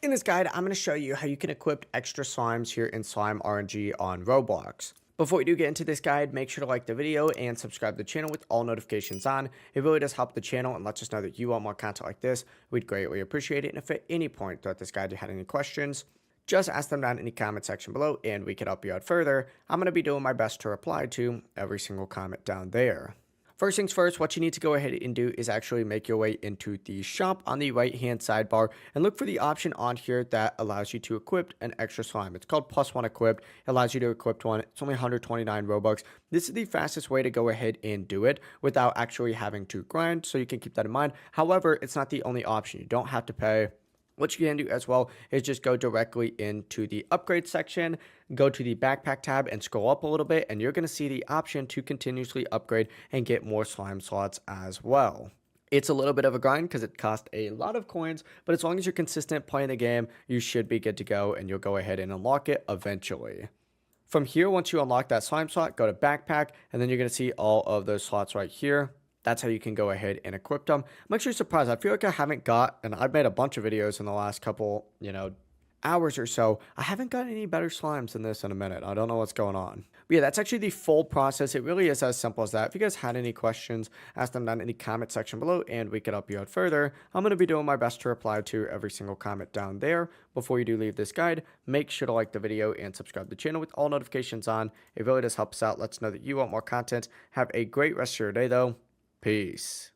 In this guide, I'm going to show you how you can equip extra slimes here in Slime RNG on Roblox. Before we do get into this guide, make sure to like the video and subscribe to the channel with all notifications on. It really does help the channel and lets us know that you want more content like this. We'd greatly appreciate it. And if at any point throughout this guide you had any questions, just ask them down in the comment section below and we can help you out further. I'm going to be doing my best to reply to every single comment down there. First things first, what you need to go ahead and do is actually make your way into the shop on the right hand sidebar and look for the option on here that allows you to equip an extra slime. It's called +1 equipped. It allows you to equip one. It's only 129 Robux. This is the fastest way to go ahead and do it without actually having to grind, so you can keep that in mind. However, it's not the only option. You don't have to pay. What you can do as well is just go directly into the upgrade section, go to the backpack tab and scroll up a little bit, and you're going to see the option to continuously upgrade and get more slime slots as well. It's a little bit of a grind because it costs a lot of coins, but as long as you're consistent playing the game, you should be good to go and you'll go ahead and unlock it eventually. From here, once you unlock that slime slot, go to backpack, and then you're going to see all of those slots right here. That's how you can go ahead and equip them. I'm actually surprised. I feel like I haven't got, and I've made a bunch of videos in the last couple, hours or so. I haven't got any better slimes than this in a minute. I don't know what's going on. But yeah, that's actually the full process. It really is as simple as that. If you guys had any questions, ask them down in the comment section below and we could help you out further. I'm going to be doing my best to reply to every single comment down there. Before you do leave this guide, make sure to like the video and subscribe to the channel with all notifications on. It really does help us out. Let's know that you want more content. Have a great rest of your day though. Peace.